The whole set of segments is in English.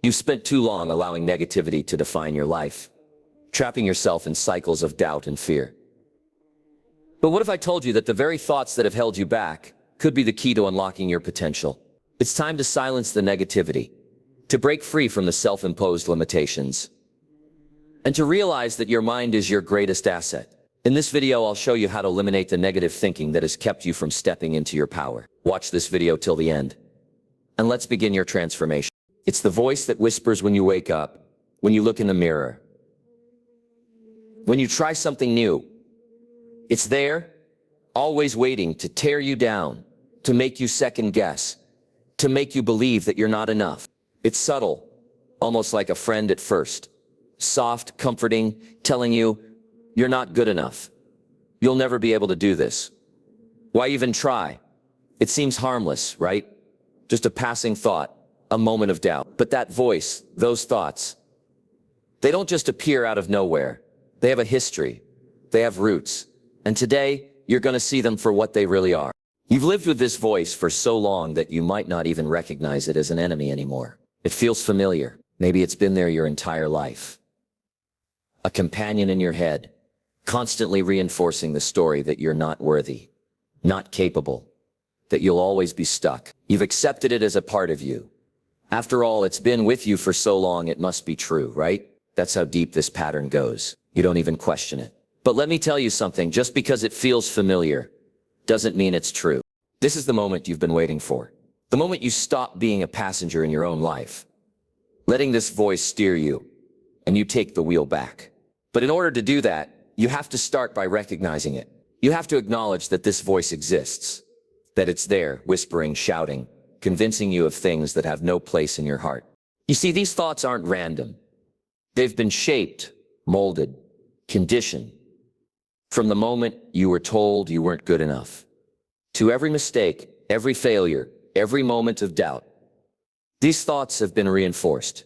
You've spent too long allowing negativity to define your life, trapping yourself in cycles of doubt and fear. But what if I told you that the very thoughts that have held you back could be the key to unlocking your potential? It's time to silence the negativity, to break free from the self-imposed limitations, and to realize that your mind is your greatest asset. In this video, I'll show you how to eliminate the negative thinking that has kept you from stepping into your power. Watch this video till the end, and let's begin your transformation. It's the voice that whispers when you wake up, when you look in the mirror, when you try something new. It's there, always waiting to tear you down, to make you second guess, to make you believe that you're not enough. It's subtle, almost like a friend at first. Soft, comforting, telling you, you're not good enough. You'll never be able to do this. Why even try? It seems harmless, right? Just a passing thought, a moment of doubt. But that voice, those thoughts, they don't just appear out of nowhere. They have a history. They have roots. And today, you're going to see them for what they really are. You've lived with this voice for so long that you might not even recognize it as an enemy anymore. It feels familiar. Maybe it's been there your entire life. A companion in your head, constantly reinforcing the story that you're not worthy, not capable, that you'll always be stuck. You've accepted it as a part of you. After all, it's been with you for so long, it must be true, right? That's how deep this pattern goes. You don't even question it. But let me tell you something, just because it feels familiar doesn't mean it's true. This is the moment you've been waiting for. The moment you stop being a passenger in your own life, letting this voice steer you, and you take the wheel back. But in order to do that, you have to start by recognizing it. You have to acknowledge that this voice exists, that it's there, whispering, shouting, convincing you of things that have no place in your heart. You see, these thoughts aren't random. They've been shaped, molded, conditioned. From the moment you were told you weren't good enough, to every mistake, every failure, every moment of doubt, these thoughts have been reinforced.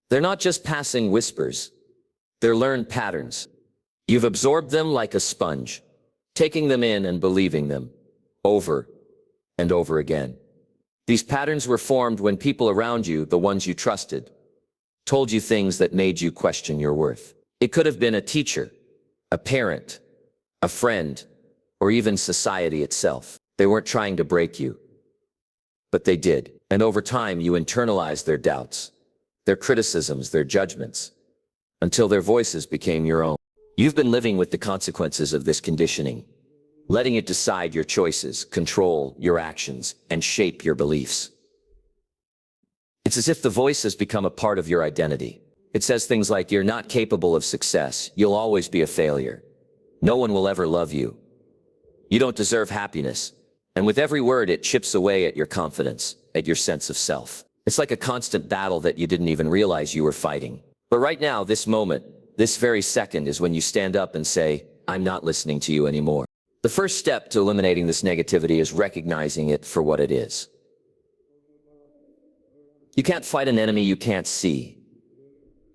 They're not just passing whispers. They're learned patterns. You've absorbed them like a sponge, taking them in and believing them over and over again. These patterns were formed when people around you, the ones you trusted, told you things that made you question your worth. It could have been a teacher, a parent, a friend, or even society itself. They weren't trying to break you, but they did. And over time, you internalized their doubts, their criticisms, their judgments, until their voices became your own. You've been living with the consequences of this conditioning, letting it decide your choices, control your actions, and shape your beliefs. It's as if the voice has become a part of your identity. It says things like, you're not capable of success, you'll always be a failure, no one will ever love you, you don't deserve happiness. And with every word, it chips away at your confidence, at your sense of self. It's like a constant battle that you didn't even realize you were fighting. But right now, this moment, this very second is when you stand up and say, I'm not listening to you anymore. The first step to eliminating this negativity is recognizing it for what it is. You can't fight an enemy you can't see.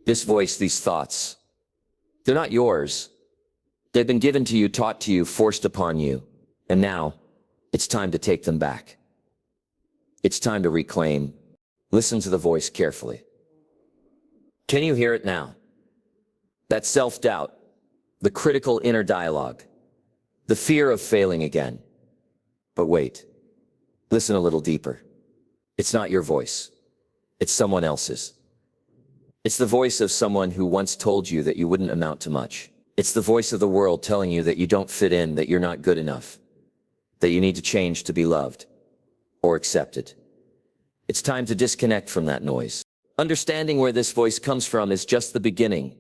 This voice, these thoughts, they're not yours. They've been given to you, taught to you, forced upon you. And now, it's time to take them back. It's time to reclaim. Listen to the voice carefully. Can you hear it now? That self-doubt, the critical inner dialogue, the fear of failing again. But wait, listen a little deeper. It's not your voice. It's someone else's. It's the voice of someone who once told you that you wouldn't amount to much. It's the voice of the world telling you that you don't fit in, that you're not good enough, that you need to change to be loved or accepted. It's time to disconnect from that noise. Understanding where this voice comes from is just the beginning.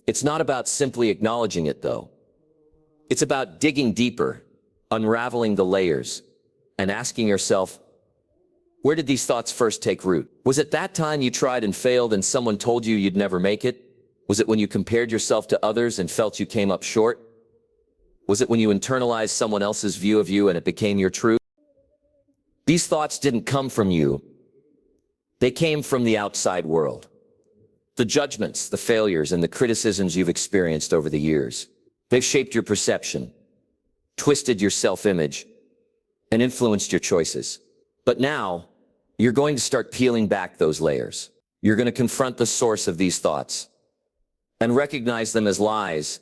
It's not about simply acknowledging it, though. It's about digging deeper, unraveling the layers, and asking yourself, where did these thoughts first take root? Was it that time you tried and failed and someone told you you'd never make it? Was it when you compared yourself to others and felt you came up short? Was it when you internalized someone else's view of you and it became your truth? These thoughts didn't come from you. They came from the outside world. The judgments, the failures, and the criticisms you've experienced over the years. They've shaped your perception, twisted your self-image, and influenced your choices. But now, you're going to start peeling back those layers. You're going to confront the source of these thoughts and recognize them as lies,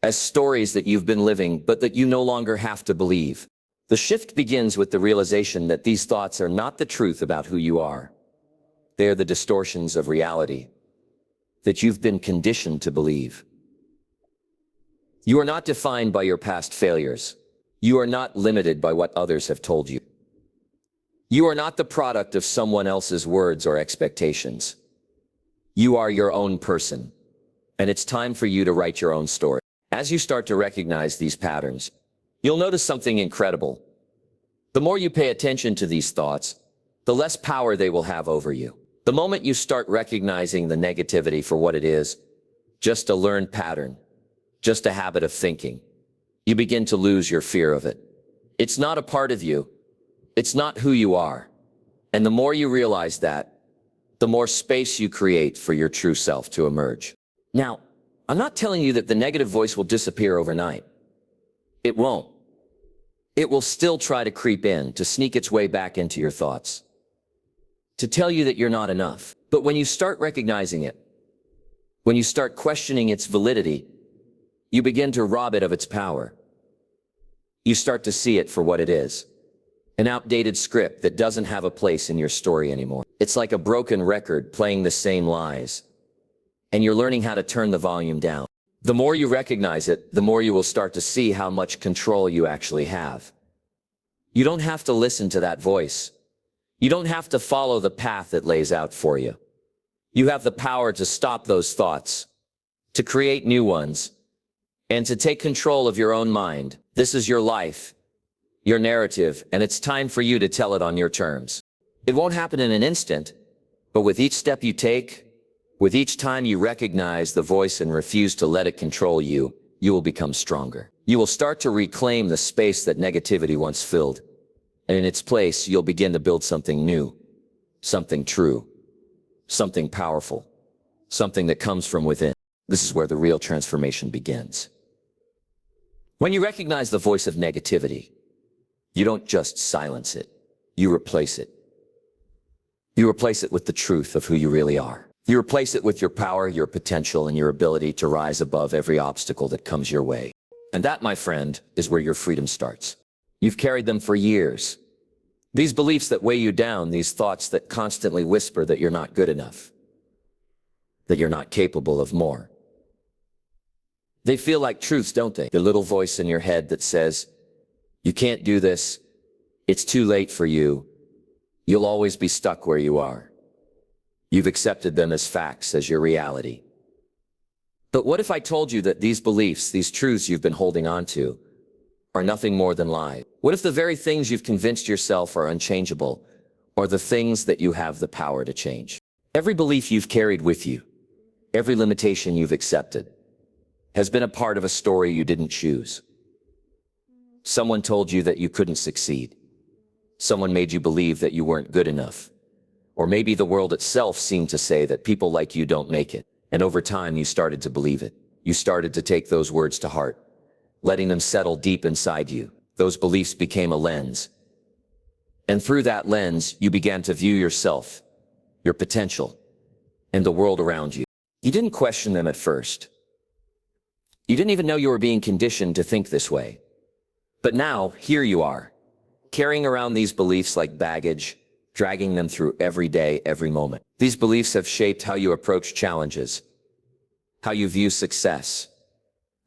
as stories that you've been living, but that you no longer have to believe. The shift begins with the realization that these thoughts are not the truth about who you are. They are the distortions of reality that you've been conditioned to believe. You are not defined by your past failures. You are not limited by what others have told you. You are not the product of someone else's words or expectations. You are your own person, and it's time for you to write your own story. As you start to recognize these patterns, you'll notice something incredible. The more you pay attention to these thoughts, the less power they will have over you. The moment you start recognizing the negativity for what it is, just a learned pattern, just a habit of thinking, you begin to lose your fear of it. It's not a part of you. It's not who you are. And the more you realize that, the more space you create for your true self to emerge. Now, I'm not telling you that the negative voice will disappear overnight. It won't. It will still try to creep in, to sneak its way back into your thoughts, to tell you that you're not enough. But when you start recognizing it, when you start questioning its validity, you begin to rob it of its power. You start to see it for what it is. An outdated script that doesn't have a place in your story anymore. It's like a broken record playing the same lies, and you're learning how to turn the volume down. The more you recognize it, the more you will start to see how much control you actually have. You don't have to listen to that voice. You don't have to follow the path it lays out for you. You have the power to stop those thoughts, to create new ones, and to take control of your own mind. This is your life, your narrative, and it's time for you to tell it on your terms. It won't happen in an instant, but with each step you take, with each time you recognize the voice and refuse to let it control you, you will become stronger. You will start to reclaim the space that negativity once filled, and in its place, you'll begin to build something new, something true, something powerful, something that comes from within. This is where the real transformation begins. When you recognize the voice of negativity, you don't just silence it, you replace it. You replace it with the truth of who you really are. You replace it with your power, your potential, and your ability to rise above every obstacle that comes your way. And that, my friend, is where your freedom starts. You've carried them for years. These beliefs that weigh you down, these thoughts that constantly whisper that you're not good enough, that you're not capable of more. They feel like truths, don't they? The little voice in your head that says, you can't do this, it's too late for you, you'll always be stuck where you are. You've accepted them as facts, as your reality. But what if I told you that these beliefs, these truths you've been holding on to, are nothing more than lies? What if the very things you've convinced yourself are unchangeable, or the things that you have the power to change? Every belief you've carried with you, every limitation you've accepted, has been a part of a story you didn't choose. Someone told you that you couldn't succeed. Someone made you believe that you weren't good enough. Or maybe the world itself seemed to say that people like you don't make it. And over time, you started to believe it. You started to take those words to heart, letting them settle deep inside you. Those beliefs became a lens. And through that lens, you began to view yourself, your potential, and the world around you. You didn't question them at first. You didn't even know you were being conditioned to think this way. But now, here you are, carrying around these beliefs like baggage, dragging them through every day, every moment. These beliefs have shaped how you approach challenges, how you view success,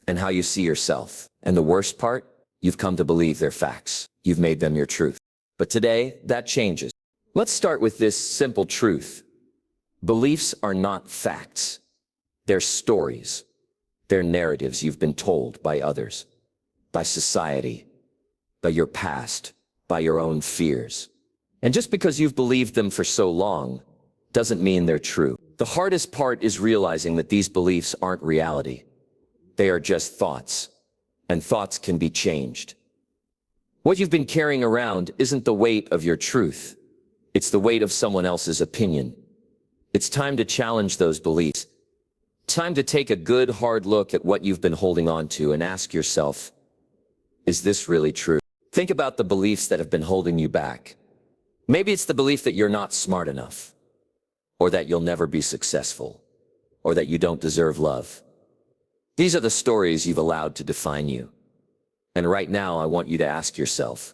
and how you see yourself. And the worst part, you've come to believe they're facts. You've made them your truth. But today, that changes. Let's start with this simple truth. Beliefs are not facts. They're stories. They're narratives you've been told by others, by society, by your past, by your own fears. And just because you've believed them for so long doesn't mean they're true. The hardest part is realizing that these beliefs aren't reality. They are just thoughts, and thoughts can be changed. What you've been carrying around isn't the weight of your truth. It's the weight of someone else's opinion. It's time to challenge those beliefs. Time to take a good, hard look at what you've been holding on to and ask yourself, is this really true? Think about the beliefs that have been holding you back. Maybe it's the belief that you're not smart enough, or that you'll never be successful, or that you don't deserve love. These are the stories you've allowed to define you. And right now, I want you to ask yourself,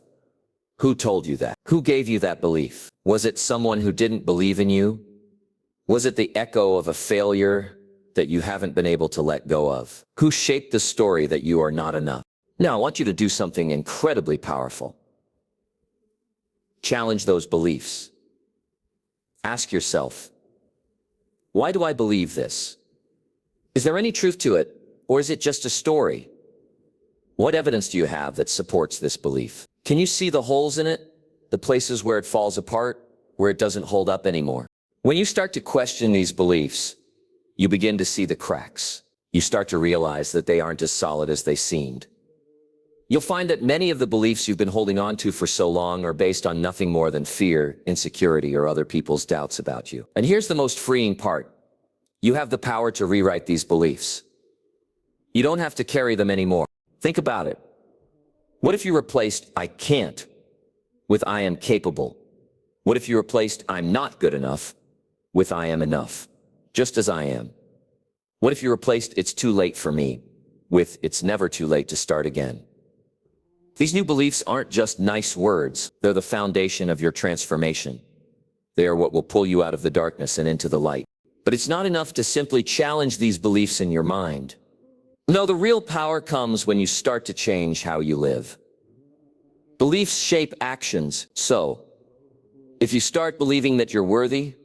who told you that? Who gave you that belief? Was it someone who didn't believe in you? Was it the echo of a failure that you haven't been able to let go of? Who shaped the story that you are not enough? Now, I want you to do something incredibly powerful. Challenge those beliefs. Ask yourself, why do I believe this? Is there any truth to it, or is it just a story? What evidence do you have that supports this belief? Can you see the holes in it? The places where it falls apart, where it doesn't hold up anymore? When you start to question these beliefs, you begin to see the cracks. You start to realize that they aren't as solid as they seemed. You'll find that many of the beliefs you've been holding on to for so long are based on nothing more than fear, insecurity, or other people's doubts about you. And here's the most freeing part. You have the power to rewrite these beliefs. You don't have to carry them anymore. Think about it. What if you replaced "I can't" with "I am capable"? What if you replaced "I'm not good enough" with "I am enough, just as I am"? What if you replaced "It's too late for me" with "It's never too late to start again"? These new beliefs aren't just nice words. They're the foundation of your transformation. They are what will pull you out of the darkness and into the light. But it's not enough to simply challenge these beliefs in your mind. No, the real power comes when you start to change how you live. Beliefs shape actions. So, if you start believing that you're worthy,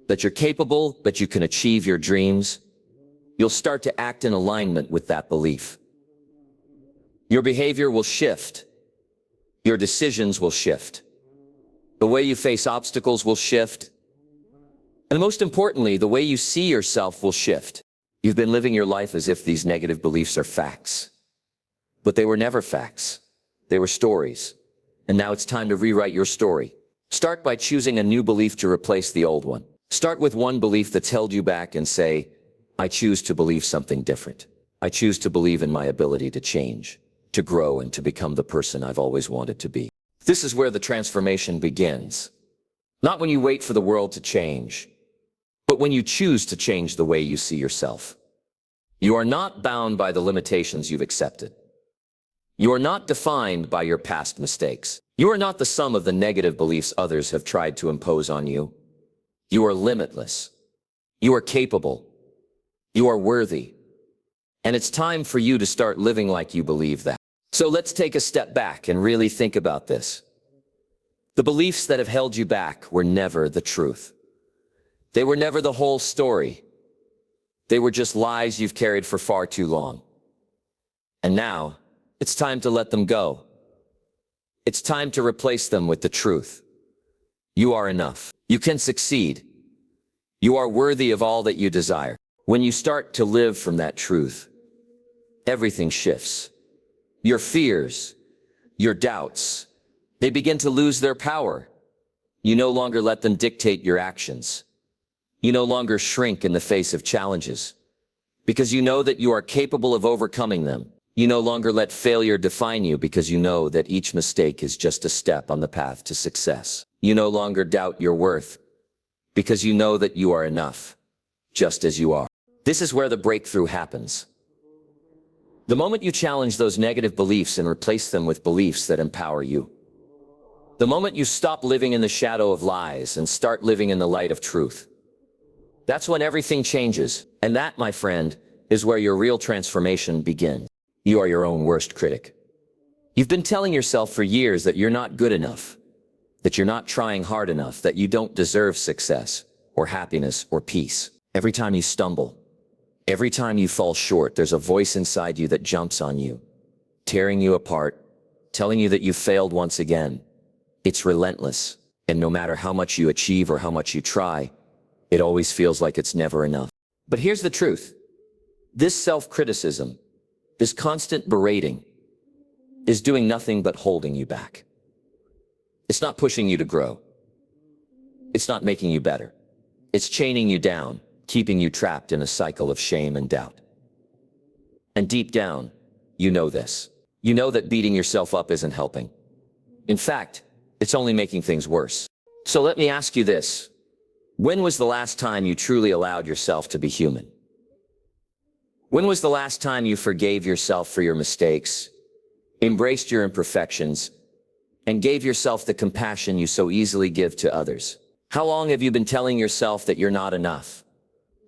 that you're capable, that you can achieve your dreams, you'll start to act in alignment with that belief. Your behavior will shift. Your decisions will shift. The way you face obstacles will shift. And most importantly, the way you see yourself will shift. You've been living your life as if these negative beliefs are facts. But they were never facts. They were stories. And now it's time to rewrite your story. Start by choosing a new belief to replace the old one. Start with one belief that's held you back and say, I choose to believe something different. I choose to believe in my ability to change, to grow, and to become the person I've always wanted to be. This is where the transformation begins. Not when you wait for the world to change, but when you choose to change the way you see yourself. You are not bound by the limitations you've accepted. You are not defined by your past mistakes. You are not the sum of the negative beliefs others have tried to impose on you. You are limitless. You are capable. You are worthy. And it's time for you to start living like you believe that. So let's take a step back and really think about this. The beliefs that have held you back were never the truth. They were never the whole story. They were just lies you've carried for far too long. And now, it's time to let them go. It's time to replace them with the truth. You are enough. You can succeed. You are worthy of all that you desire. When you start to live from that truth, everything shifts. Your fears, your doubts, they begin to lose their power. You no longer let them dictate your actions. You no longer shrink in the face of challenges, because you know that you are capable of overcoming them. You no longer let failure define you, because you know that each mistake is just a step on the path to success. You no longer doubt your worth, because you know that you are enough, just as you are. This is where the breakthrough happens. The moment you challenge those negative beliefs and replace them with beliefs that empower you. The moment you stop living in the shadow of lies and start living in the light of truth. That's when everything changes. And that, my friend, is where your real transformation begins. You are your own worst critic. You've been telling yourself for years that you're not good enough, that you're not trying hard enough, that you don't deserve success or happiness or peace. Every time you stumble, every time you fall short, there's a voice inside you that jumps on you, tearing you apart, telling you that you failed once again. It's relentless, and no matter how much you achieve or how much you try, it always feels like it's never enough. But here's the truth. This self-criticism, this constant berating, is doing nothing but holding you back. It's not pushing you to grow. It's not making you better. It's chaining you down, keeping you trapped in a cycle of shame and doubt. And deep down, you know this. You know that beating yourself up isn't helping. In fact, it's only making things worse. So let me ask you this. When was the last time you truly allowed yourself to be human? When was the last time you forgave yourself for your mistakes, embraced your imperfections, and gave yourself the compassion you so easily give to others? How long have you been telling yourself that you're not enough,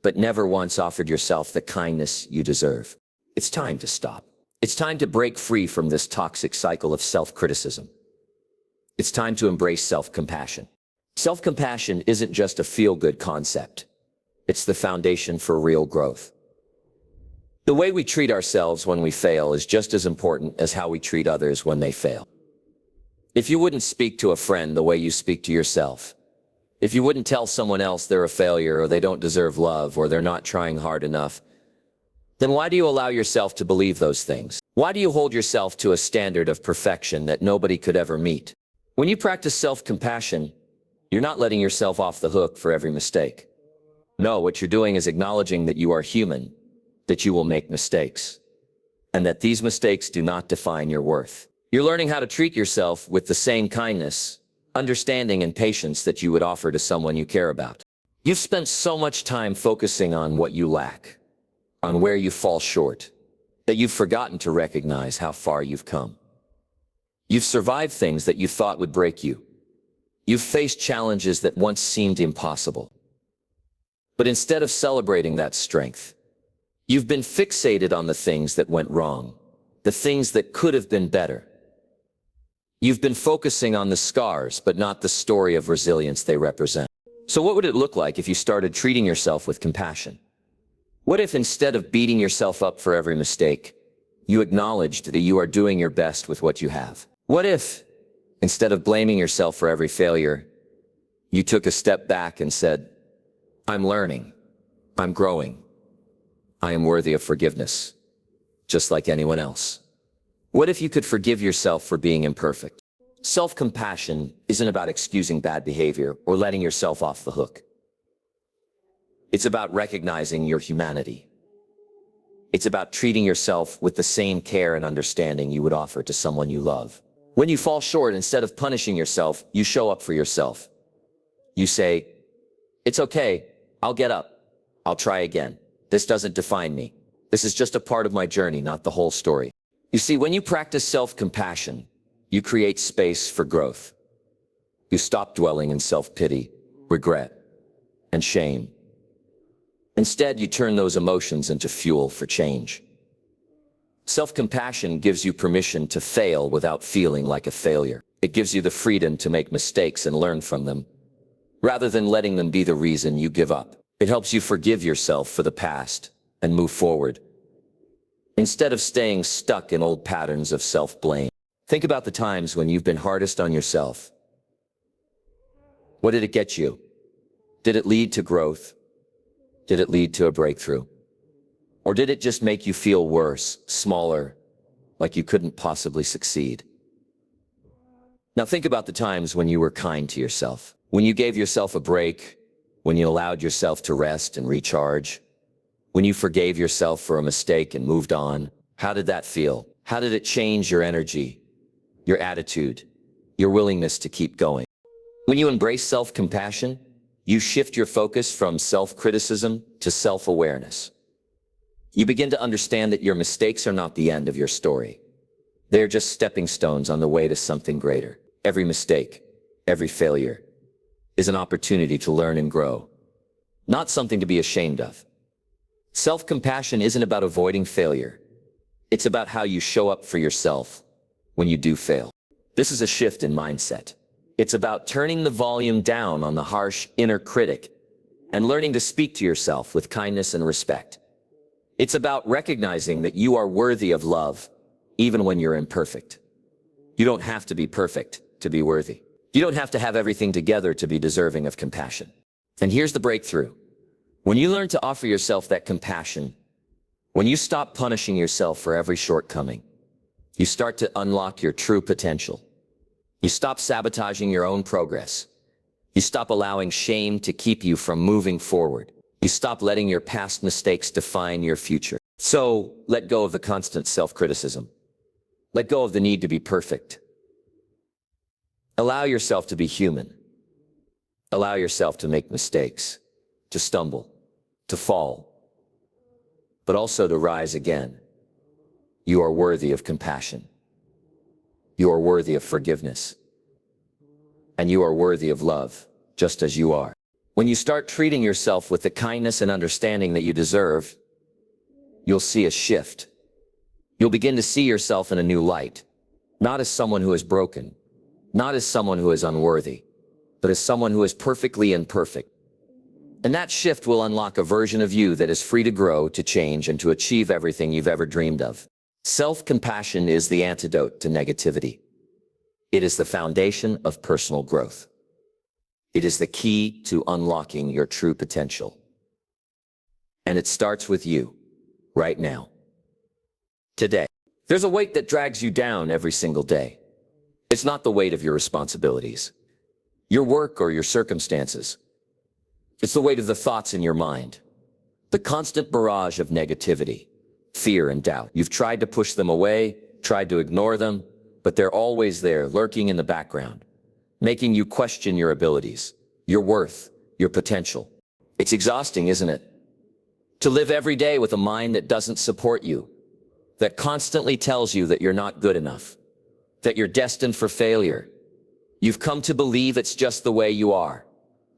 but never once offered yourself the kindness you deserve? It's time to stop. It's time to break free from this toxic cycle of self-criticism. It's time to embrace self-compassion. Self-compassion isn't just a feel-good concept. It's the foundation for real growth. The way we treat ourselves when we fail is just as important as how we treat others when they fail. If you wouldn't speak to a friend the way you speak to yourself, if you wouldn't tell someone else they're a failure or they don't deserve love or they're not trying hard enough, then why do you allow yourself to believe those things? Why do you hold yourself to a standard of perfection that nobody could ever meet? When you practice self-compassion, you're not letting yourself off the hook for every mistake. No, what you're doing is acknowledging that you are human, that you will make mistakes, and that these mistakes do not define your worth. You're learning how to treat yourself with the same kindness, understanding, and patience that you would offer to someone you care about. You've spent so much time focusing on what you lack, on where you fall short, that you've forgotten to recognize how far you've come. You've survived things that you thought would break you. You've faced challenges that once seemed impossible. But instead of celebrating that strength, you've been fixated on the things that went wrong, the things that could have been better. You've been focusing on the scars, but not the story of resilience they represent. So what would it look like if you started treating yourself with compassion? What if instead of beating yourself up for every mistake, you acknowledged that you are doing your best with what you have? What if, instead of blaming yourself for every failure, you took a step back and said, I'm learning, I'm growing, I am worthy of forgiveness, just like anyone else? What if you could forgive yourself for being imperfect? Self-compassion isn't about excusing bad behavior or letting yourself off the hook. It's about recognizing your humanity. It's about treating yourself with the same care and understanding you would offer to someone you love. When you fall short, instead of punishing yourself, you show up for yourself. You say, it's okay, I'll get up, I'll try again. This doesn't define me. This is just a part of my journey, not the whole story. You see, when you practice self-compassion, you create space for growth. You stop dwelling in self-pity, regret, and shame. Instead, you turn those emotions into fuel for change. Self-compassion gives you permission to fail without feeling like a failure. It gives you the freedom to make mistakes and learn from them, rather than letting them be the reason you give up. It helps you forgive yourself for the past and move forward, instead of staying stuck in old patterns of self-blame. Think about the times when you've been hardest on yourself. What did it get you? Did it lead to growth? Did it lead to a breakthrough? Or did it just make you feel worse, smaller, like you couldn't possibly succeed? Now think about the times when you were kind to yourself, when you gave yourself a break, when you allowed yourself to rest and recharge, when you forgave yourself for a mistake and moved on. How did that feel? How did it change your energy, your attitude, your willingness to keep going? When you embrace self-compassion, you shift your focus from self-criticism to self-awareness. You begin to understand that your mistakes are not the end of your story. They're just stepping stones on the way to something greater. Every mistake, every failure, is an opportunity to learn and grow, not something to be ashamed of. Self-compassion isn't about avoiding failure. It's about how you show up for yourself when you do fail. This is a shift in mindset. It's about turning the volume down on the harsh inner critic and learning to speak to yourself with kindness and respect. It's about recognizing that you are worthy of love, even when you're imperfect. You don't have to be perfect to be worthy. You don't have to have everything together to be deserving of compassion. And here's the breakthrough. When you learn to offer yourself that compassion, when you stop punishing yourself for every shortcoming, you start to unlock your true potential. You stop sabotaging your own progress. You stop allowing shame to keep you from moving forward. You stop letting your past mistakes define your future. So let go of the constant self-criticism. Let go of the need to be perfect. Allow yourself to be human. Allow yourself to make mistakes, to stumble, to fall, but also to rise again. You are worthy of compassion. You are worthy of forgiveness. And you are worthy of love, just as you are. When you start treating yourself with the kindness and understanding that you deserve, you'll see a shift. You'll begin to see yourself in a new light, not as someone who is broken, not as someone who is unworthy, but as someone who is perfectly imperfect. And that shift will unlock a version of you that is free to grow, to change, and to achieve everything you've ever dreamed of. Self-compassion is the antidote to negativity. It is the foundation of personal growth. It is the key to unlocking your true potential. And it starts with you, right now. Today. There's a weight that drags you down every single day. It's not the weight of your responsibilities, your work, or your circumstances. It's the weight of the thoughts in your mind, the constant barrage of negativity, fear, and doubt. You've tried to push them away, tried to ignore them, but they're always there, lurking in the background, making you question your abilities, your worth, your potential. It's exhausting, isn't it? To live every day with a mind that doesn't support you, that constantly tells you that you're not good enough, that you're destined for failure. You've come to believe it's just the way you are,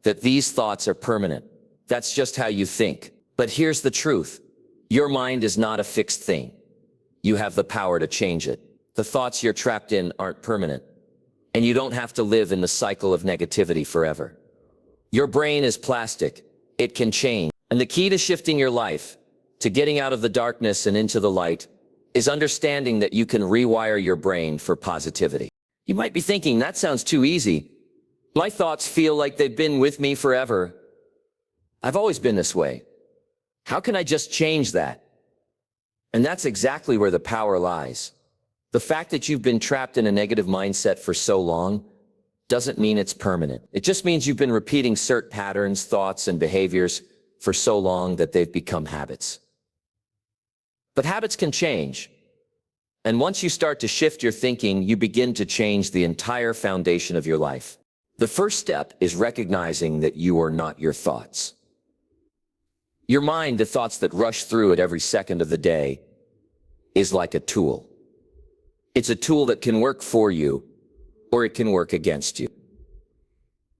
that these thoughts are permanent. That's just how you think. But here's the truth. Your mind is not a fixed thing. You have the power to change it. The thoughts you're trapped in aren't permanent, and you don't have to live in the cycle of negativity forever. Your brain is plastic. It can change. And the key to shifting your life, to getting out of the darkness and into the light, is understanding that you can rewire your brain for positivity. You might be thinking, that sounds too easy. My thoughts feel like they've been with me forever. I've always been this way. How can I just change that? And that's exactly where the power lies. The fact that you've been trapped in a negative mindset for so long doesn't mean it's permanent. It just means you've been repeating certain patterns, thoughts, and behaviors for so long that they've become habits. But habits can change. And once you start to shift your thinking, you begin to change the entire foundation of your life. The first step is recognizing that you are not your thoughts. Your mind, the thoughts that rush through it every second of the day, is like a tool. It's a tool that can work for you, or it can work against you.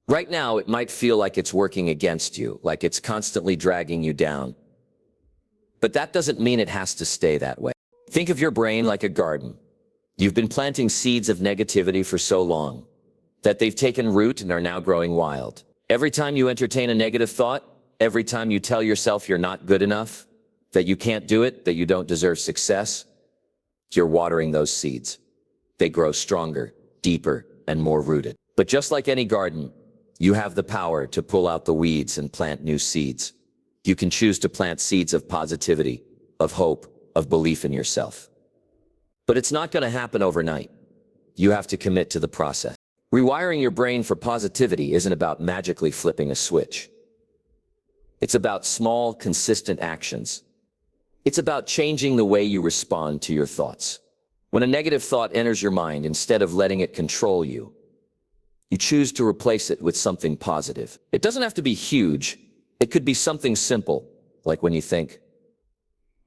Right now, it might feel like it's working against you, like it's constantly dragging you down. But that doesn't mean it has to stay that way. Think of your brain like a garden. You've been planting seeds of negativity for so long that they've taken root and are now growing wild. Every time you entertain a negative thought, every time you tell yourself you're not good enough, that you can't do it, that you don't deserve success, you're watering those seeds. They grow stronger, deeper, and more rooted. But just like any garden, you have the power to pull out the weeds and plant new seeds. You can choose to plant seeds of positivity, of hope, of belief in yourself. But it's not going to happen overnight. You have to commit to the process. Rewiring your brain for positivity isn't about magically flipping a switch. It's about small, consistent actions. It's about changing the way you respond to your thoughts. When a negative thought enters your mind, instead of letting it control you, you choose to replace it with something positive. It doesn't have to be huge. It could be something simple, like when you think,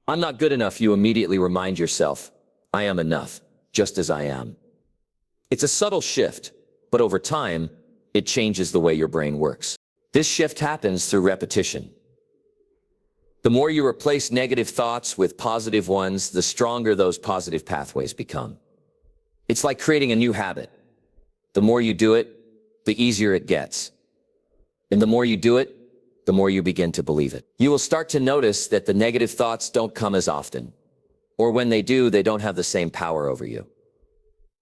I'm not good enough, you immediately remind yourself, I am enough, just as I am. It's a subtle shift, but over time, it changes the way your brain works. This shift happens through repetition. The more you replace negative thoughts with positive ones, the stronger those positive pathways become. It's like creating a new habit. The more you do it, the easier it gets. And the more you do it, the more you begin to believe it. You will start to notice that the negative thoughts don't come as often, or when they do, they don't have the same power over you.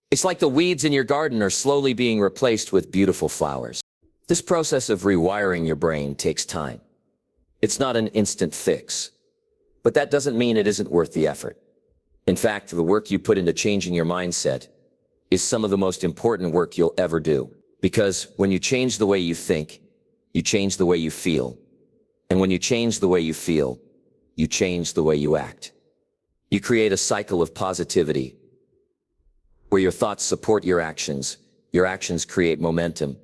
It's like the weeds in your garden are slowly being replaced with beautiful flowers. This process of rewiring your brain takes time. It's not an instant fix, but that doesn't mean it isn't worth the effort. In fact, the work you put into changing your mindset is some of the most important work you'll ever do. Because when you change the way you think, you change the way you feel. And when you change the way you feel, you change the way you act. You create a cycle of positivity where your thoughts support your actions create momentum,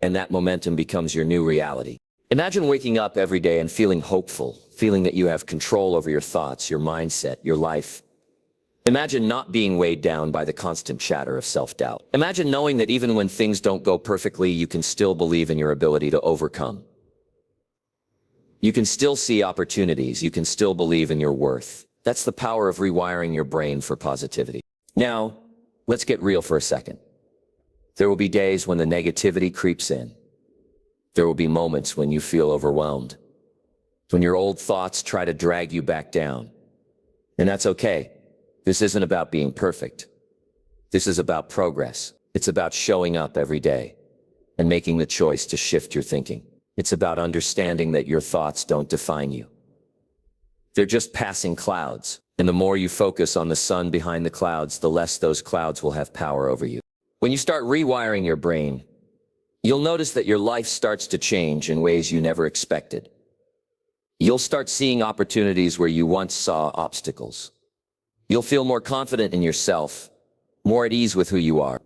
and that momentum becomes your new reality. Imagine waking up every day and feeling hopeful, feeling that you have control over your thoughts, your mindset, your life. Imagine not being weighed down by the constant chatter of self-doubt. Imagine knowing that even when things don't go perfectly, you can still believe in your ability to overcome. You can still see opportunities. You can still believe in your worth. That's the power of rewiring your brain for positivity. Now, let's get real for a second. There will be days when the negativity creeps in. There will be moments when you feel overwhelmed, when your old thoughts try to drag you back down. And that's okay. This isn't about being perfect. This is about progress. It's about showing up every day and making the choice to shift your thinking. It's about understanding that your thoughts don't define you. They're just passing clouds. And the more you focus on the sun behind the clouds, the less those clouds will have power over you. When you start rewiring your brain, you'll notice that your life starts to change in ways you never expected. You'll start seeing opportunities where you once saw obstacles. You'll feel more confident in yourself, more at ease with who you are.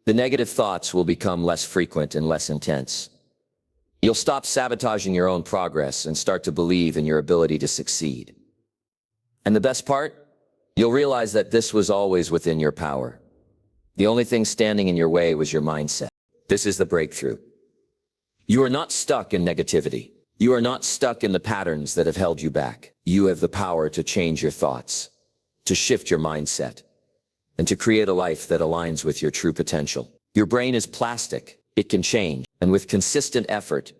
The negative thoughts will become less frequent and less intense. You'll stop sabotaging your own progress and start to believe in your ability to succeed. And the best part? You'll realize that this was always within your power. The only thing standing in your way was your mindset. This is the breakthrough. You are not stuck in negativity. You are not stuck in the patterns that have held you back. You have the power to change your thoughts, to shift your mindset, and to create a life that aligns with your true potential. Your brain is plastic. It can change, and with consistent effort,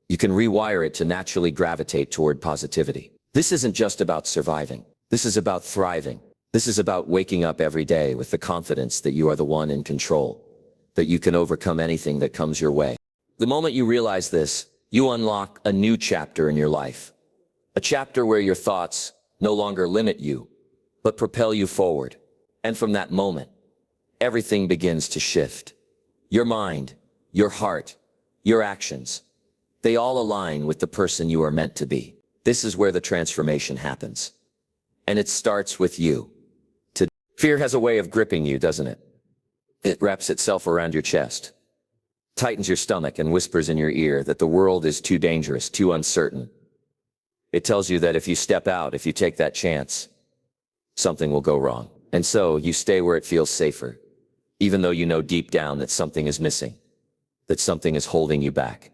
you can rewire it to naturally gravitate toward positivity. This isn't just about surviving. This is about thriving. This is about waking up every day with the confidence that you are the one in control, that you can overcome anything that comes your way. The moment you realize this, you unlock a new chapter in your life. A chapter where your thoughts no longer limit you, but propel you forward. And from that moment, everything begins to shift. Your mind, your heart, your actions, they all align with the person you are meant to be. This is where the transformation happens. And it starts with you. Fear has a way of gripping you, doesn't it? It wraps itself around your chest, tightens your stomach, and whispers in your ear that the world is too dangerous, too uncertain. It tells you that if you step out, if you take that chance, something will go wrong. And so you stay where it feels safer, even though you know deep down that something is missing, that something is holding you back.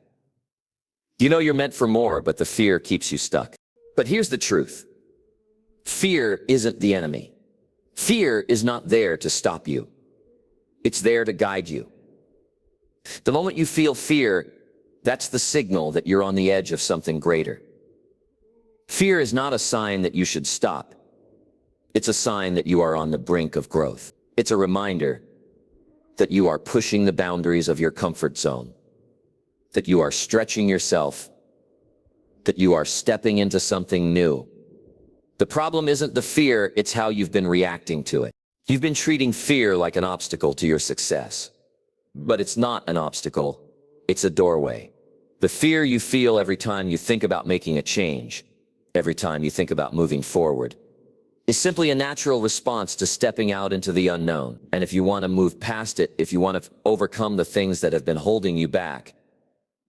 You know you're meant for more, but the fear keeps you stuck. But here's the truth. Fear isn't the enemy. Fear is not there to stop you. It's there to guide you. The moment you feel fear, that's the signal that you're on the edge of something greater. Fear is not a sign that you should stop. It's a sign that you are on the brink of growth. It's a reminder that you are pushing the boundaries of your comfort zone, that you are stretching yourself, that you are stepping into something new. The problem isn't the fear, it's how you've been reacting to it. You've been treating fear like an obstacle to your success. But it's not an obstacle, it's a doorway. The fear you feel every time you think about making a change, every time you think about moving forward, is simply a natural response to stepping out into the unknown. And if you want to move past it, if you want to overcome the things that have been holding you back,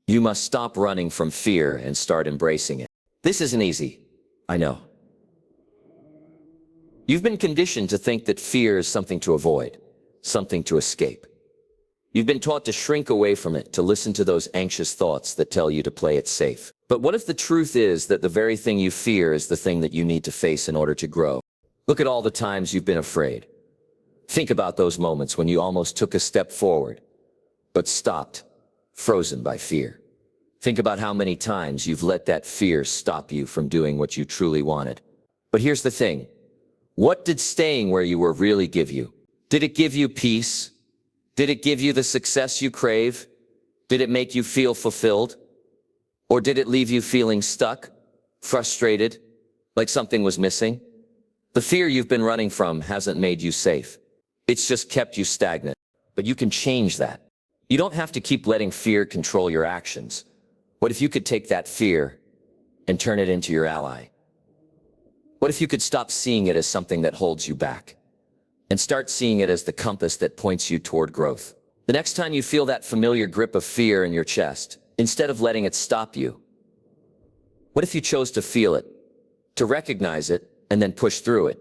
you must stop running from fear and start embracing it. This isn't easy, I know. You've been conditioned to think that fear is something to avoid, something to escape. You've been taught to shrink away from it, to listen to those anxious thoughts that tell you to play it safe. But what if the truth is that the very thing you fear is the thing that you need to face in order to grow? Look at all the times you've been afraid. Think about those moments when you almost took a step forward, but stopped, frozen by fear. Think about how many times you've let that fear stop you from doing what you truly wanted. But here's the thing. What did staying where you were really give you? Did it give you peace? Did it give you the success you crave? Did it make you feel fulfilled? Or did it leave you feeling stuck, frustrated, like something was missing? The fear you've been running from hasn't made you safe. It's just kept you stagnant. But you can change that. You don't have to keep letting fear control your actions. What if you could take that fear and turn it into your ally? What if you could stop seeing it as something that holds you back and start seeing it as the compass that points you toward growth? The next time you feel that familiar grip of fear in your chest, instead of letting it stop you, what if you chose to feel it, to recognize it, and then push through it?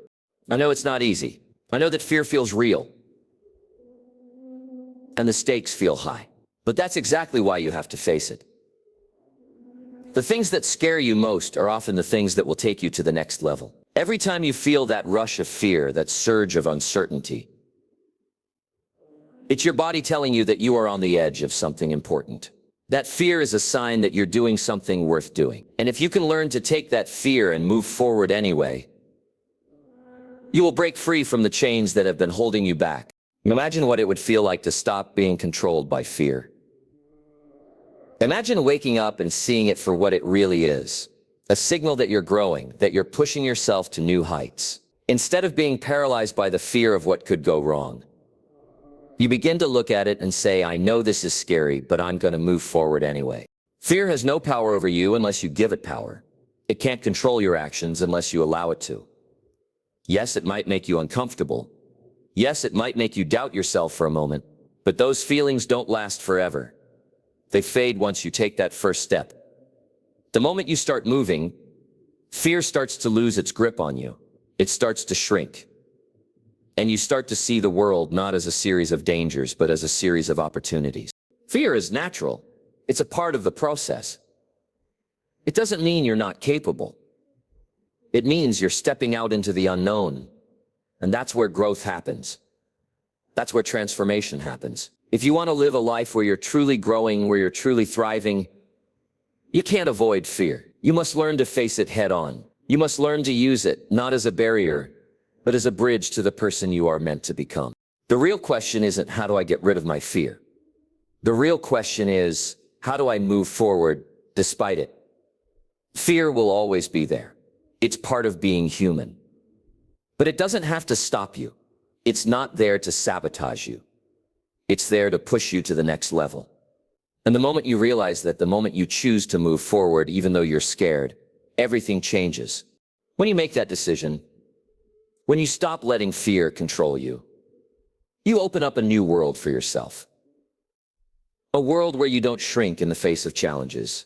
I know it's not easy. I know that fear feels real, and the stakes feel high. But that's exactly why you have to face it. The things that scare you most are often the things that will take you to the next level. Every time you feel that rush of fear, that surge of uncertainty, it's your body telling you that you are on the edge of something important. That fear is a sign that you're doing something worth doing. And if you can learn to take that fear and move forward anyway, you will break free from the chains that have been holding you back. Imagine what it would feel like to stop being controlled by fear. Imagine waking up and seeing it for what it really is. A signal that you're growing, that you're pushing yourself to new heights. Instead of being paralyzed by the fear of what could go wrong, you begin to look at it and say, I know this is scary, but I'm going to move forward anyway. Fear has no power over you unless you give it power. It can't control your actions unless you allow it to. Yes, it might make you uncomfortable. Yes, it might make you doubt yourself for a moment, but those feelings don't last forever. They fade once you take that first step. The moment you start moving, fear starts to lose its grip on you. It starts to shrink. And you start to see the world not as a series of dangers, but as a series of opportunities. Fear is natural. It's a part of the process. It doesn't mean you're not capable. It means you're stepping out into the unknown. And that's where growth happens. That's where transformation happens. If you want to live a life where you're truly growing, where you're truly thriving, you can't avoid fear. You must learn to face it head on. You must learn to use it, not as a barrier, but as a bridge to the person you are meant to become. The real question isn't, how do I get rid of my fear? The real question is, how do I move forward despite it? Fear will always be there. It's part of being human. But it doesn't have to stop you. It's not there to sabotage you. It's there to push you to the next level. And the moment you realize that, the moment you choose to move forward, even though you're scared, everything changes. When you make that decision, when you stop letting fear control you, you open up a new world for yourself. A world where you don't shrink in the face of challenges,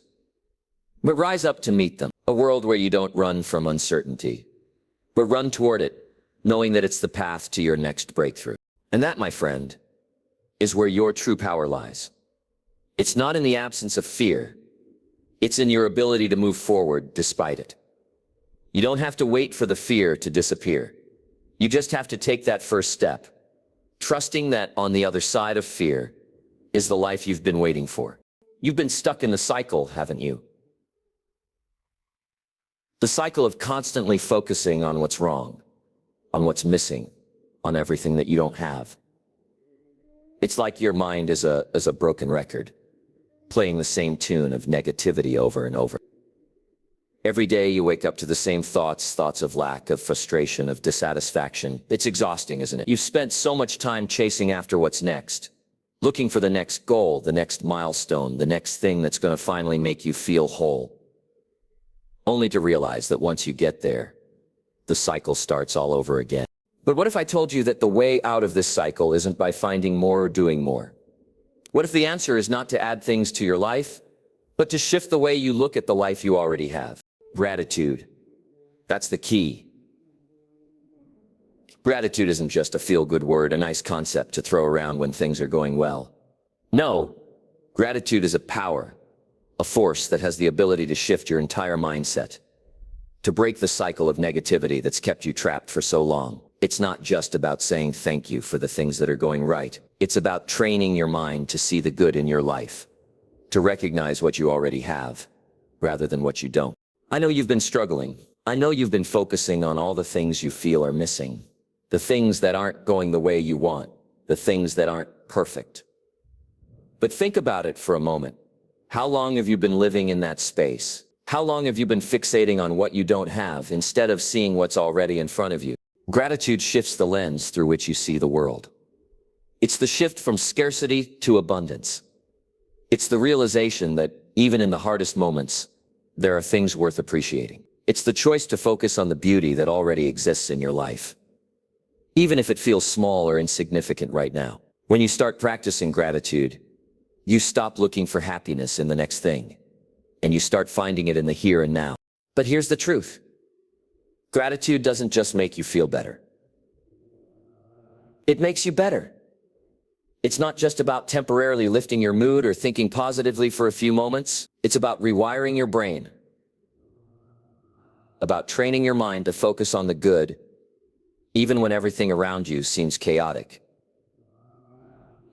but rise up to meet them. A world where you don't run from uncertainty, but run toward it, knowing that it's the path to your next breakthrough. And that, my friend, is where your true power lies. It's not in the absence of fear. It's in your ability to move forward despite it. You don't have to wait for the fear to disappear. You just have to take that first step, trusting that on the other side of fear is the life you've been waiting for. You've been stuck in the cycle, haven't you? The cycle of constantly focusing on what's wrong, on what's missing, on everything that you don't have. It's like your mind is a broken record, playing the same tune of negativity over and over. Every day you wake up to the same thoughts of lack, of frustration, of dissatisfaction. It's exhausting, isn't it? You've spent so much time chasing after what's next, looking for the next goal, the next milestone, the next thing that's going to finally make you feel whole, only to realize that once you get there, the cycle starts all over again. But what if I told you that the way out of this cycle isn't by finding more or doing more? What if the answer is not to add things to your life, but to shift the way you look at the life you already have? Gratitude. That's the key. Gratitude isn't just a feel-good word, a nice concept to throw around when things are going well. No, gratitude is a power, a force that has the ability to shift your entire mindset, to break the cycle of negativity that's kept you trapped for so long. It's not just about saying thank you for the things that are going right. It's about training your mind to see the good in your life, to recognize what you already have, rather than what you don't. I know you've been struggling. I know you've been focusing on all the things you feel are missing, the things that aren't going the way you want, the things that aren't perfect. But think about it for a moment. How long have you been living in that space? How long have you been fixating on what you don't have instead of seeing what's already in front of you? Gratitude shifts the lens through which you see the world. It's the shift from scarcity to abundance. It's the realization that even in the hardest moments, there are things worth appreciating. It's the choice to focus on the beauty that already exists in your life, even if it feels small or insignificant right now. When you start practicing gratitude, you stop looking for happiness in the next thing, and you start finding it in the here and now. But here's the truth. Gratitude doesn't just make you feel better. It makes you better. It's not just about temporarily lifting your mood or thinking positively for a few moments. It's about rewiring your brain, about training your mind to focus on the good, even when everything around you seems chaotic,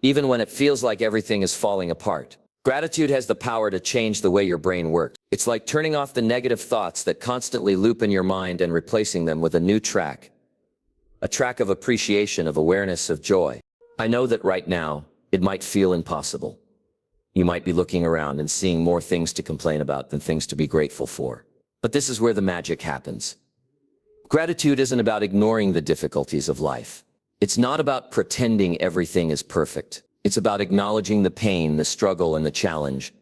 even when it feels like everything is falling apart. Gratitude has the power to change the way your brain works. It's like turning off the negative thoughts that constantly loop in your mind and replacing them with a new track, a track of appreciation, of awareness, of joy. I know that right now, it might feel impossible. You might be looking around and seeing more things to complain about than things to be grateful for. But this is where the magic happens. Gratitude isn't about ignoring the difficulties of life. It's not about pretending everything is perfect. It's about acknowledging the pain, the struggle, and the challenge,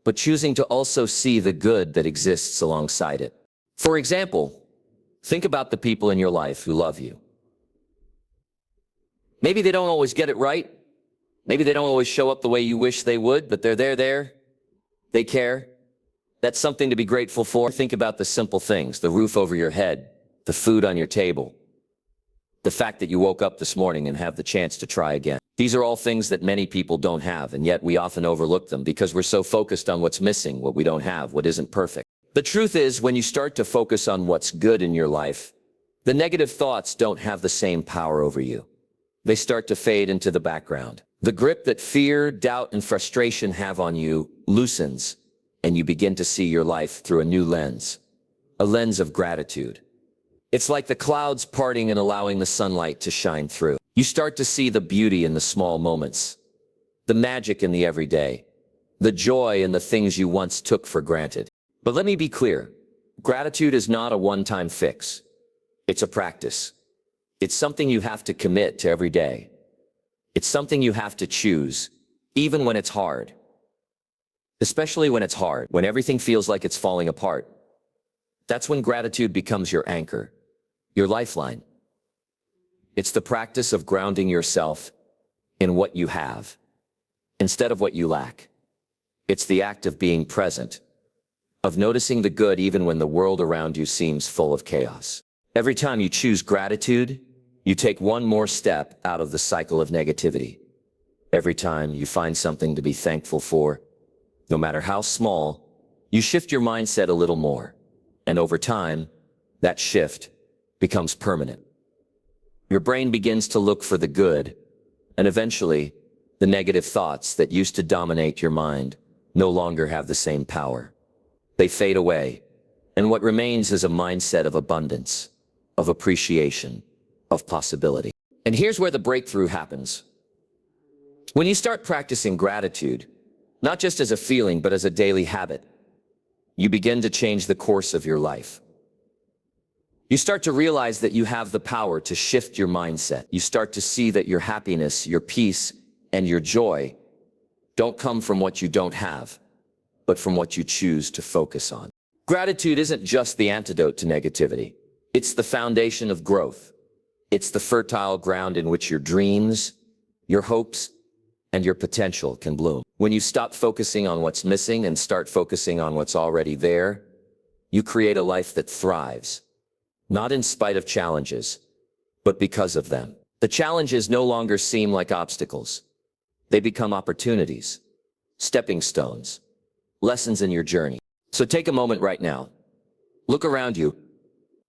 but choosing to also see the good that exists alongside it. For example, think about the people in your life who love you. Maybe they don't always get it right. Maybe they don't always show up the way you wish they would, but they're there. They care. That's something to be grateful for. Think about the simple things: the roof over your head, the food on your table, the fact that you woke up this morning and have the chance to try again. These are all things that many people don't have, and yet we often overlook them because we're so focused on what's missing, what we don't have, what isn't perfect. The truth is, when you start to focus on what's good in your life, the negative thoughts don't have the same power over you. They start to fade into the background. The grip that fear, doubt, and frustration have on you loosens, and you begin to see your life through a new lens, a lens of gratitude. It's like the clouds parting and allowing the sunlight to shine through. You start to see the beauty in the small moments, the magic in the everyday, the joy in the things you once took for granted. But let me be clear, gratitude is not a one-time fix. It's a practice. It's something you have to commit to every day. It's something you have to choose, even when it's hard. Especially when it's hard, when everything feels like it's falling apart. That's when gratitude becomes your anchor, your lifeline. It's the practice of grounding yourself in what you have, instead of what you lack. It's the act of being present, of noticing the good even when the world around you seems full of chaos. Every time you choose gratitude, you take one more step out of the cycle of negativity. Every time you find something to be thankful for, no matter how small, you shift your mindset a little more. And over time, that shift becomes permanent. Your brain begins to look for the good, and eventually, the negative thoughts that used to dominate your mind no longer have the same power. They fade away, and what remains is a mindset of abundance, of appreciation, of possibility. And here's where the breakthrough happens. When you start practicing gratitude, not just as a feeling, but as a daily habit, you begin to change the course of your life. You start to realize that you have the power to shift your mindset. You start to see that your happiness, your peace, and your joy don't come from what you don't have, but from what you choose to focus on. Gratitude isn't just the antidote to negativity. It's the foundation of growth. It's the fertile ground in which your dreams, your hopes, and your potential can bloom. When you stop focusing on what's missing and start focusing on what's already there, you create a life that thrives. Not in spite of challenges, but because of them. The challenges no longer seem like obstacles. They become opportunities, stepping stones, lessons in your journey. So take a moment right now. Look around you.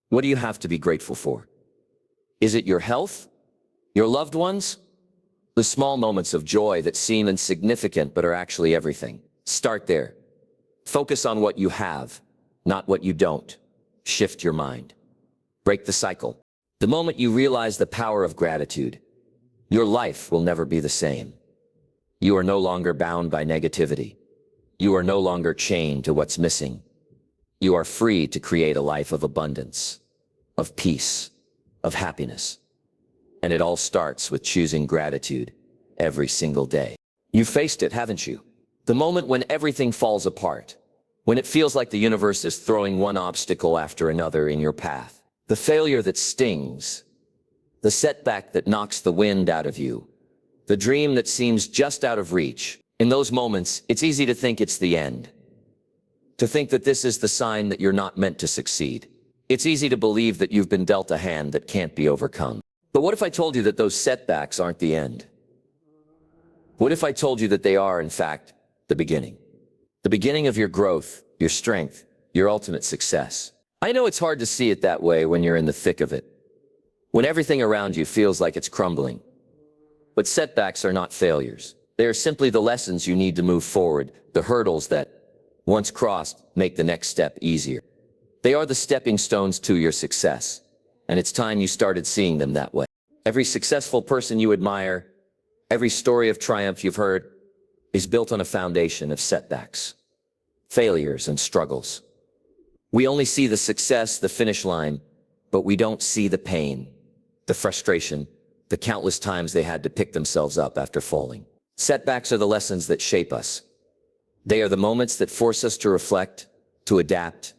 What do you have to be grateful for? Is it your health? Your loved ones? The small moments of joy that seem insignificant but are actually everything. Start there. Focus on what you have, not what you don't. Shift your mind. Break the cycle. The moment you realize the power of gratitude, your life will never be the same. You are no longer bound by negativity. You are no longer chained to what's missing. You are free to create a life of abundance, of peace, of happiness. And it all starts with choosing gratitude every single day. You've faced it, haven't you? The moment when everything falls apart, when it feels like the universe is throwing one obstacle after another in your path. The failure that stings, the setback that knocks the wind out of you, the dream that seems just out of reach. In those moments, it's easy to think it's the end. To think that this is the sign that you're not meant to succeed. It's easy to believe that you've been dealt a hand that can't be overcome. But what if I told you that those setbacks aren't the end? What if I told you that they are, in fact, the beginning? The beginning of your growth, your strength, your ultimate success. I know it's hard to see it that way when you're in the thick of it, when everything around you feels like it's crumbling. But setbacks are not failures. They are simply the lessons you need to move forward, the hurdles that, once crossed, make the next step easier. They are the stepping stones to your success, and it's time you started seeing them that way. Every successful person you admire, every story of triumph you've heard, is built on a foundation of setbacks, failures, and struggles. We only see the success, the finish line, but we don't see the pain, the frustration, the countless times they had to pick themselves up after falling. Setbacks are the lessons that shape us. They are the moments that force us to reflect, to adapt,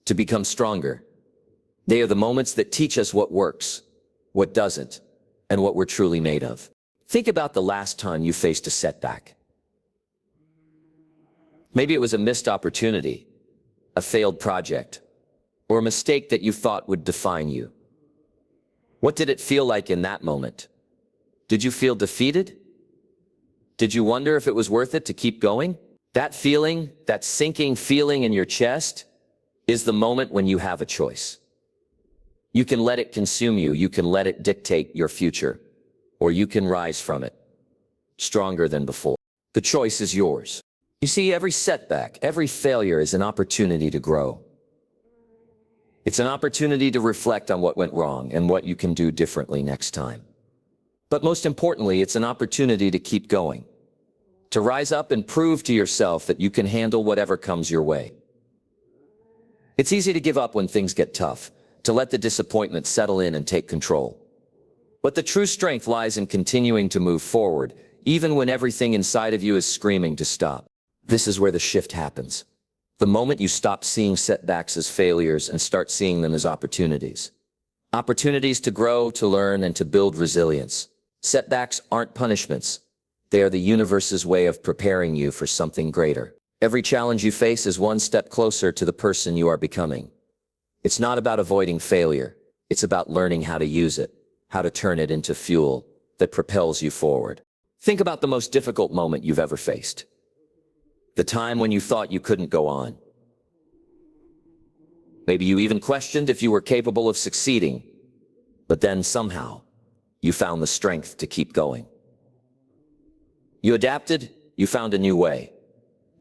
to become stronger. They are the moments that teach us what works, what doesn't, and what we're truly made of. Think about the last time you faced a setback. Maybe it was a missed opportunity, a failed project, or a mistake that you thought would define you. What did it feel like in that moment? Did you feel defeated? Did you wonder if it was worth it to keep going? That feeling, that sinking feeling in your chest, is the moment when you have a choice. You can let it consume you, you can let it dictate your future, or you can rise from it, stronger than before. The choice is yours. You see, every setback, every failure is an opportunity to grow. It's an opportunity to reflect on what went wrong and what you can do differently next time. But most importantly, it's an opportunity to keep going, to rise up and prove to yourself that you can handle whatever comes your way. It's easy to give up when things get tough, to let the disappointment settle in and take control. But the true strength lies in continuing to move forward, even when everything inside of you is screaming to stop. This is where the shift happens. The moment you stop seeing setbacks as failures and start seeing them as opportunities. Opportunities to grow, to learn, and to build resilience. Setbacks aren't punishments. They are the universe's way of preparing you for something greater. Every challenge you face is one step closer to the person you are becoming. It's not about avoiding failure. It's about learning how to use it, how to turn it into fuel that propels you forward. Think about the most difficult moment you've ever faced. The time when you thought you couldn't go on. Maybe you even questioned if you were capable of succeeding, but then somehow you found the strength to keep going. You adapted, you found a new way,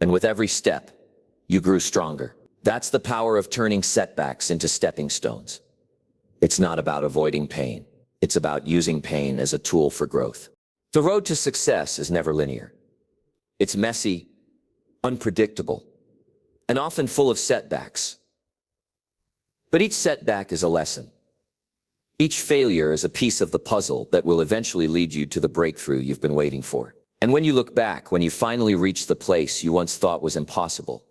and with every step, you grew stronger. That's the power of turning setbacks into stepping stones. It's not about avoiding pain. It's about using pain as a tool for growth. The road to success is never linear. It's messy, unpredictable, and often full of setbacks. But each setback is a lesson. Each failure is a piece of the puzzle that will eventually lead you to the breakthrough you've been waiting for. And when you look back, when you finally reach the place you once thought was impossible,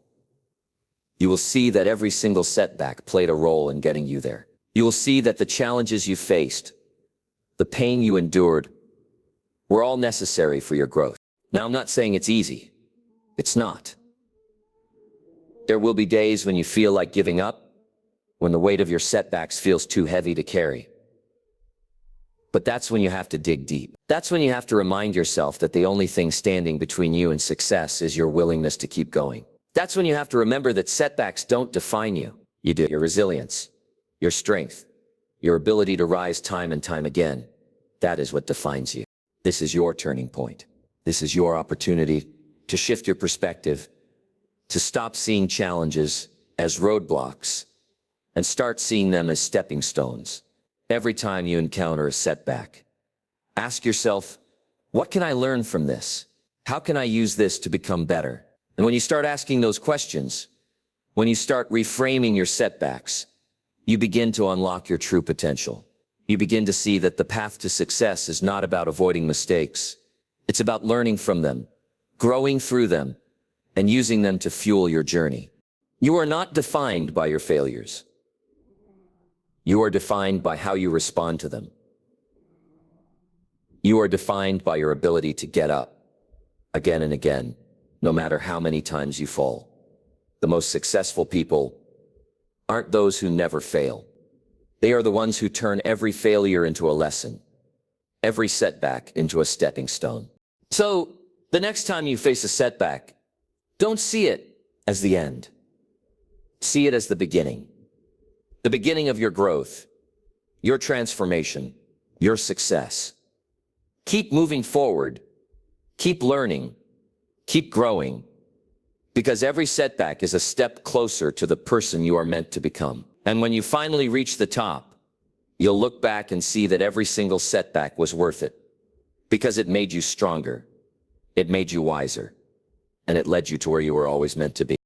you will see that every single setback played a role in getting you there. You will see that the challenges you faced, the pain you endured, were all necessary for your growth. Now, I'm not saying it's easy. It's not. There will be days when you feel like giving up, when the weight of your setbacks feels too heavy to carry. But that's when you have to dig deep. That's when you have to remind yourself that the only thing standing between you and success is your willingness to keep going. That's when you have to remember that setbacks don't define you. You do. Your resilience, your strength, your ability to rise time and time again. That is what defines you. This is your turning point. This is your opportunity to shift your perspective, to stop seeing challenges as roadblocks and start seeing them as stepping stones. Every time you encounter a setback, ask yourself, what can I learn from this? How can I use this to become better? And when you start asking those questions, when you start reframing your setbacks, you begin to unlock your true potential. You begin to see that the path to success is not about avoiding mistakes. It's about learning from them, growing through them, and using them to fuel your journey. You are not defined by your failures. You are defined by how you respond to them. You are defined by your ability to get up again and again, no matter how many times you fall. The most successful people aren't those who never fail. They are the ones who turn every failure into a lesson, every setback into a stepping stone. So, the next time you face a setback, don't see it as the end. See it as the beginning of your growth, your transformation, your success. Keep moving forward, keep learning, keep growing, because every setback is a step closer to the person you are meant to become. And when you finally reach the top, you'll look back and see that every single setback was worth it, because it made you stronger, it made you wiser, and it led you to where you were always meant to be.